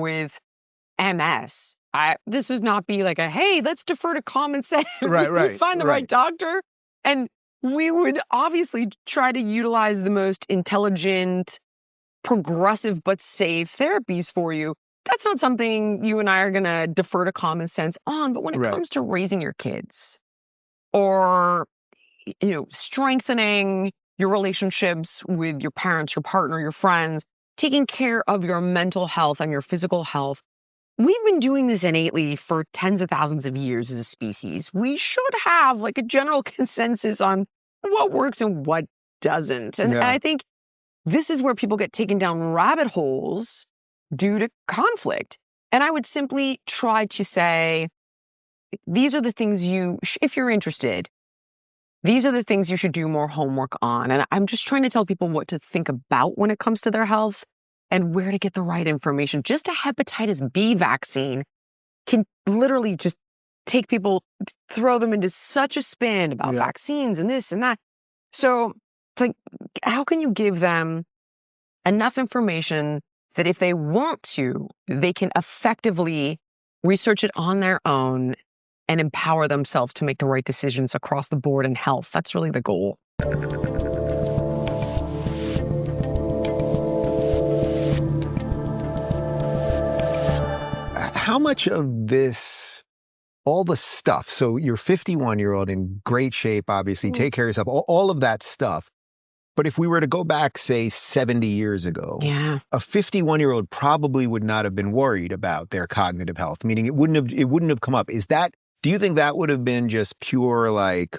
with MS, this would not be like a, hey, let's defer to common sense. Right. Find the right doctor. And we would obviously try to utilize the most intelligent, progressive, but safe therapies for you. That's not something you and I are going to defer to common sense on. But when it comes to raising your kids or, strengthening your relationships with your parents, your partner, your friends, taking care of your mental health and your physical health, we've been doing this innately for tens of thousands of years as a species. We should have like a general consensus on what works and what doesn't. And I think this is where people get taken down rabbit holes due to conflict. And I would simply try to say, these are the things if you're interested, these are the things you should do more homework on. And I'm just trying to tell people what to think about when it comes to their health and where to get the right information. Just a hepatitis B vaccine can literally just take people, throw them into such a spin about vaccines and this and that. So it's like, how can you give them enough information that if they want to, they can effectively research it on their own and empower themselves to make the right decisions across the board in health? That's really the goal. How much of this, all the stuff, so you're 51-year-old in great shape, obviously, take care of yourself, all of that stuff. But if we were to go back, say, 70 years ago, a 51-year-old probably would not have been worried about their cognitive health, meaning it wouldn't have come up. Do you think that would have been just pure like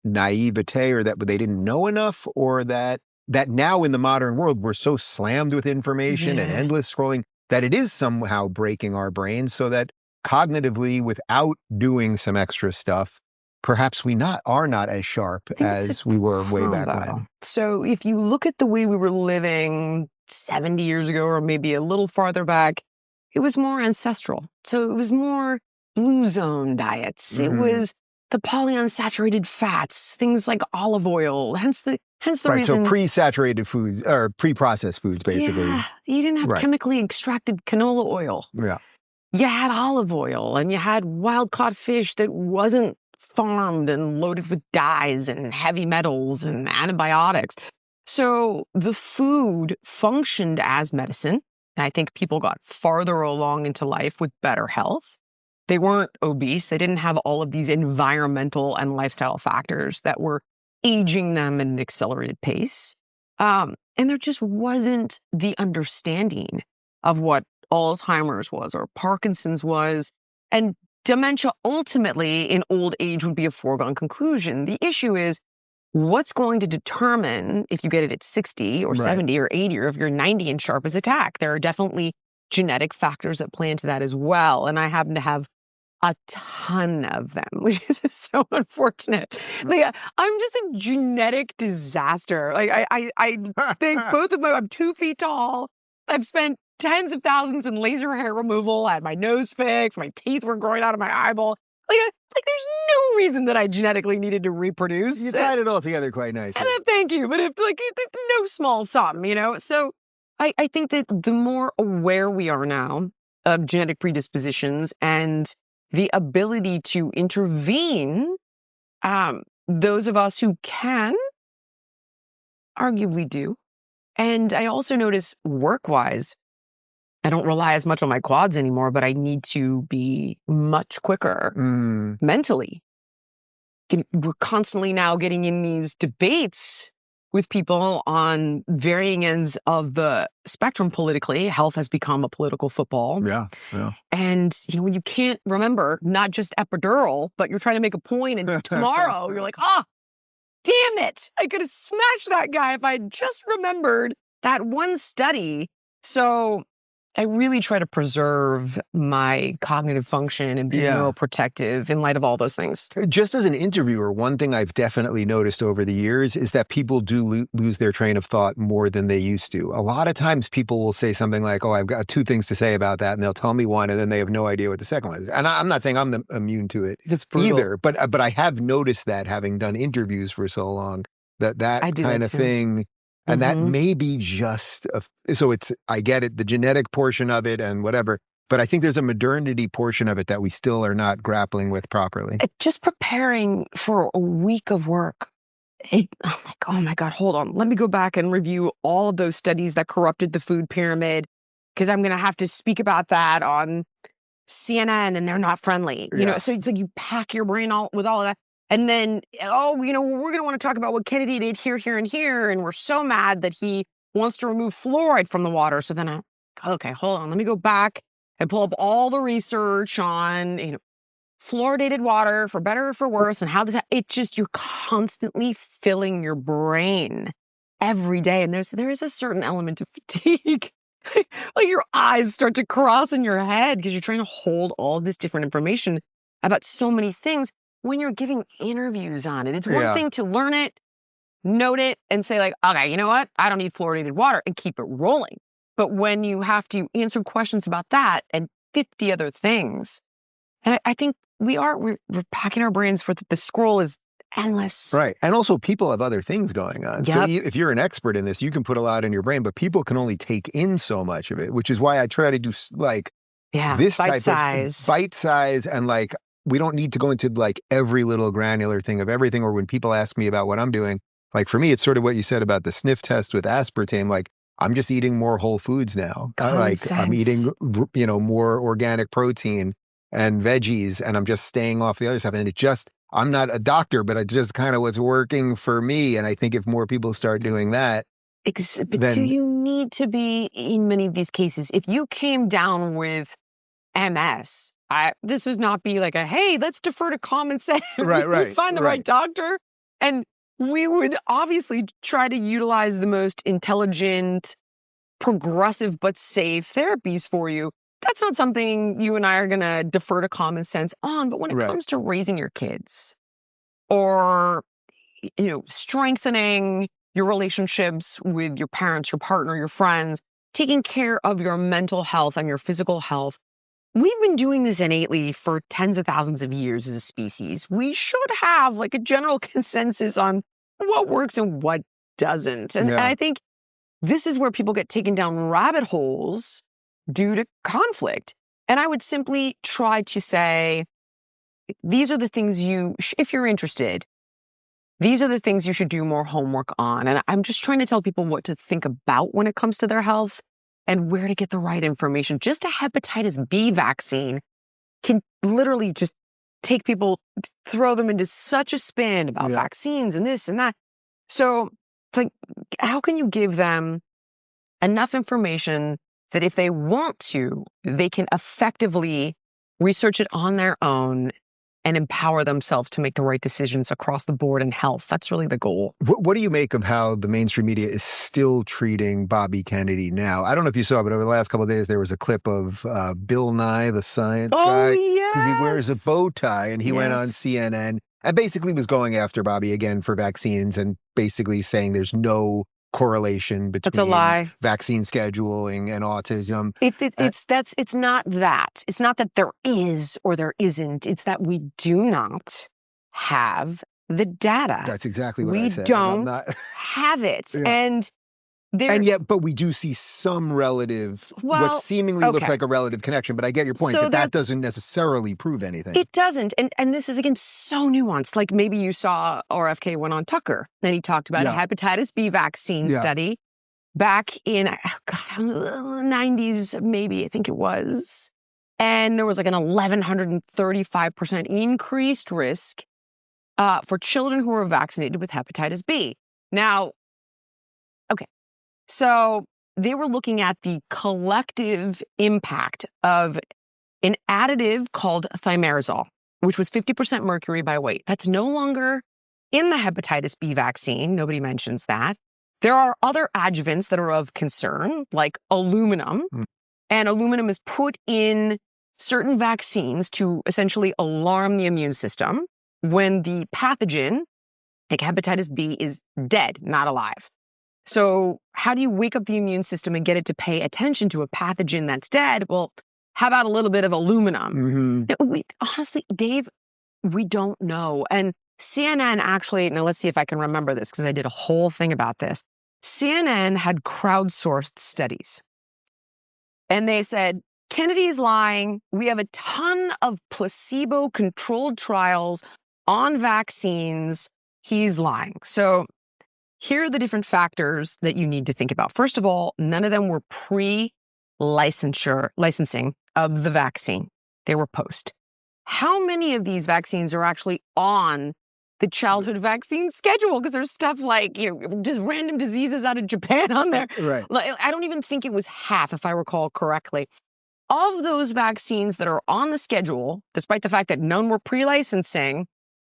naivete, or that they didn't know enough, or that now in the modern world we're so slammed with information and endless scrolling that it is somehow breaking our brains, so that cognitively, without doing some extra stuff, perhaps we are not as sharp as we were way back when? So if you look at the way we were living 70 years ago, or maybe a little farther back, it was more ancestral. So it was more blue zone diets. It was the polyunsaturated fats, things like olive oil, hence the reason. So pre-saturated foods, or pre-processed foods, basically. Yeah, you didn't have chemically extracted canola oil. Yeah. You had olive oil, and you had wild-caught fish that wasn't farmed and loaded with dyes and heavy metals and antibiotics. So the food functioned as medicine. And I think people got farther along into life with better health. They weren't obese. They didn't have all of these environmental and lifestyle factors that were aging them at an accelerated pace. And there just wasn't the understanding of what Alzheimer's was or Parkinson's was. And dementia ultimately in old age would be a foregone conclusion. The issue is, what's going to determine if you get it at 60 or 70 or 80 or if you're 90 and sharp as a tack? There are definitely genetic factors that play into that as well. And I happen to have a ton of them, which is so unfortunate. Like, I'm just a genetic disaster. Like I think I'm 2 feet tall. I've spent tens of thousands in laser hair removal. I had my nose fixed. My teeth were growing out of my eyeball. Like there's no reason that I genetically needed to reproduce. You tied it all together quite nicely. Thank you. But it's no small sum, So I think that the more aware we are now of genetic predispositions and the ability to intervene, those of us who can arguably do. And I also notice work-wise, I don't rely as much on my quads anymore, but I need to be much quicker mentally. We're constantly now getting in these debates with people on varying ends of the spectrum politically. Health has become a political football. Yeah. And, when you can't remember not just epidural, but you're trying to make a point, and tomorrow you're like, damn it, I could have smashed that guy if I had just remembered that one study. So I really try to preserve my cognitive function and be neuroprotective in light of all those things. Just as an interviewer, one thing I've definitely noticed over the years is that people do lose their train of thought more than they used to. A lot of times people will say something like, I've got 2 things to say about that, and they'll tell me one, and then they have no idea what the second one is. And I'm not saying I'm immune to it either, but I have noticed that, having done interviews for so long, that kind of thing. And that may be just, I get it, the genetic portion of it and whatever, But I think there's a modernity portion of it that we still are not grappling with properly. Just preparing for a week of work. I'm like, oh my God, hold on. Let me go back and review all of those studies that corrupted the food pyramid, because I'm going to have to speak about that on CNN, and they're not friendly. Yeah. So it's like you pack your brain all with all of that. And then, we're going to want to talk about what Kennedy did here, here, and here. And we're so mad that he wants to remove fluoride from the water. So then okay, hold on. Let me go back and pull up all the research on, fluoridated water for better or for worse, and how you're constantly filling your brain every day. And there is a certain element of fatigue. Like your eyes start to cross in your head because you're trying to hold all this different information about so many things when you're giving interviews on it. It's one Yeah. thing to learn it, note it, and say like, okay, you know what? I don't need fluoridated water, and keep it rolling. But when you have to answer questions about that and 50 other things, and I think we're packing our brains for the scroll is endless. Right. And also people have other things going on. So Yep. if you're an expert in this, you can put a lot in your brain, but people can only take in so much of it, which is why I try to do like Yeah. this Bite type of size. bite size, and like we don't need to go into like every little granular thing of everything. Or when people ask me about what I'm doing, like for me, it's sort of what you said about the sniff test with aspartame. Like I'm just eating more whole foods now. Common Like I'm sense. eating, more organic protein and veggies, and I'm just staying off the other stuff. And I'm not a doctor, but it just kind of what's working for me. And I think if more people start doing that, But do then you need to be in many of these cases? If you came down with MS, this would not be like hey, let's defer to common sense. right, You right, find the right right. doctor. And we would obviously try to utilize the most intelligent, progressive, but safe therapies for you. That's not something you and I are going to defer to common sense on. But when it Right. comes to raising your kids, or strengthening your relationships with your parents, your partner, your friends, taking care of your mental health and your physical health. We've been doing this innately for tens of thousands of years as a species. We should have like a general consensus on what works and what doesn't. And Yeah. I think this is where people get taken down rabbit holes due to conflict. And I would simply try to say, these are the things if you're interested, these are the things you should do more homework on. And I'm just trying to tell people what to think about when it comes to their health and where to get the right information. Just a hepatitis B vaccine can literally just take people, throw them into such a spin about Yeah. vaccines and this and that. So it's like, how can you give them enough information that if they want to, they can effectively research it on their own and empower themselves to make the right decisions across the board in health? That's really the goal. What do you make of how the mainstream media is still treating Bobby Kennedy now? I don't know if you saw, but over the last couple of days, there was a clip of Bill Nye, the science Oh, guy, because he wears a yes. bow tie, and he went on Yes. CNN and basically was going after Bobby again for vaccines and basically saying there's no correlation That's a between lie. vaccine scheduling and autism. Uh, It's not that. It's not that there is or there isn't. It's that we do not have the data. that's exactly what I We said, and I'm don't not. have it. Yeah. And there, And yet, but we do see some what well, seemingly looks okay. like a relative connection. But I get your point So that there, that doesn't necessarily prove anything. it doesn't. And this is again so nuanced. Like maybe you saw RFK went on Tucker and he talked about a Yeah, hepatitis B vaccine yeah. study back in, God, 90s, maybe, I think it was. And there was like an 1,135% increased risk for children who were vaccinated with hepatitis B. Now, okay, so they were looking at the collective impact of an additive called thimerosal, which was 50% mercury by weight. That's no longer in the hepatitis B vaccine. Nobody mentions that. There are other adjuvants that are of concern, like aluminum. Mm. And aluminum is put in certain vaccines to essentially alarm the immune system when the pathogen, like hepatitis B, is dead, not alive. So how do you wake up the immune system and get it to pay attention to a pathogen that's dead? Well, how about a little bit of aluminum? Hmm. Honestly, Dave, we don't know. And CNN actually, now let's see if I can remember this because I did a whole thing about this. CNN had crowdsourced studies. And they said, Kennedy is lying. We have a ton of placebo-controlled trials on vaccines. He's lying. So here are the different factors that you need to think about. First of all, none of them were licensing of the vaccine. They were post. How many of these vaccines are actually on the childhood vaccine schedule? Because there's stuff like, just random diseases out of Japan on there. Right. I don't even think it was half, if I recall correctly. Of those vaccines that are on the schedule, despite the fact that none were pre-licensing,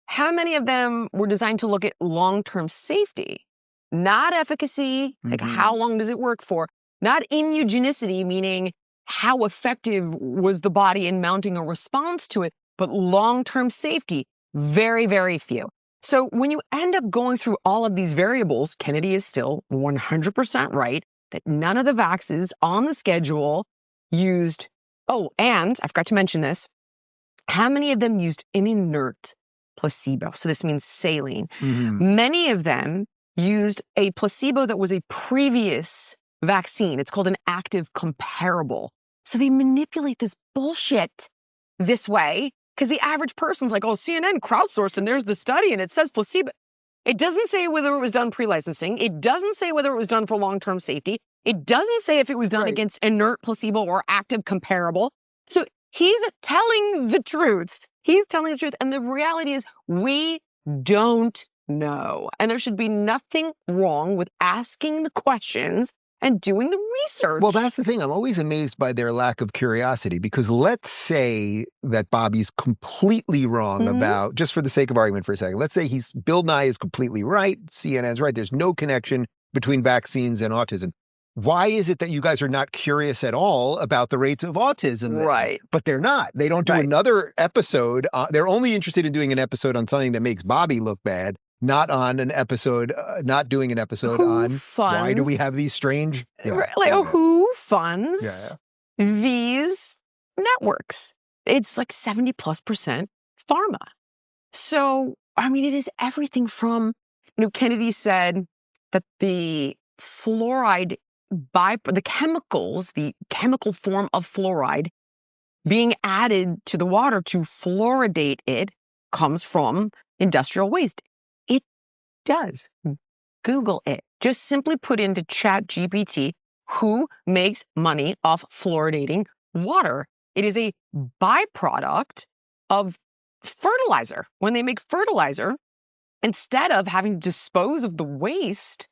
how many of them were designed to look at long-term safety? Not efficacy, like how long does it work for? Not immunogenicity, meaning how effective was the body in mounting a response to it, but long-term safety, very, very few. So when you end up going through all of these variables, Kennedy is still 100% right that none of the vaccines on the schedule used, and I forgot to mention this, how many of them used an inert placebo? So this means saline. Many of them used a placebo that was a previous vaccine. It's called an active comparable. So they manipulate this bullshit this way because the average person's like, CNN crowdsourced and there's the study and it says placebo. It doesn't say whether it was done pre-licensing. It doesn't say whether it was done for long-term safety. It doesn't say if it was done against inert placebo or active comparable. So he's telling the truth. He's telling the truth. And the reality is we don't know. And there should be nothing wrong with asking the questions and doing the research. Well, that's the thing. I'm always amazed by their lack of curiosity, because let's say that Bobby's completely wrong about, just for the sake of argument for a second, let's say Bill Nye is completely right. CNN's right. There's no connection between vaccines and autism. Why is it that you guys are not curious at all about the rates of autism? Right. But they're not. They don't do another episode. They're only interested in doing an episode on something that makes Bobby look bad, not on an episode, not doing an episode on why do we have these strange... Who funds these networks? It's like 70+% pharma. So, I mean, it is everything from, Kennedy said that the fluoride the chemicals, the chemical form of fluoride being added to the water to fluoridate it comes from industrial waste. It does. Google it. Just simply put into ChatGPT, who makes money off fluoridating water? It is a byproduct of fertilizer. When they make fertilizer, instead of having to dispose of the waste,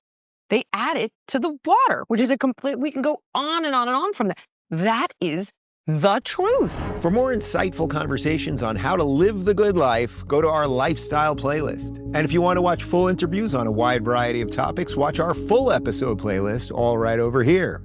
they add it to the water, which is we can go on and on and on from that. That is the truth. For more insightful conversations on how to live the good life, go to our lifestyle playlist. And if you want to watch full interviews on a wide variety of topics, watch our full episode playlist, all right over here.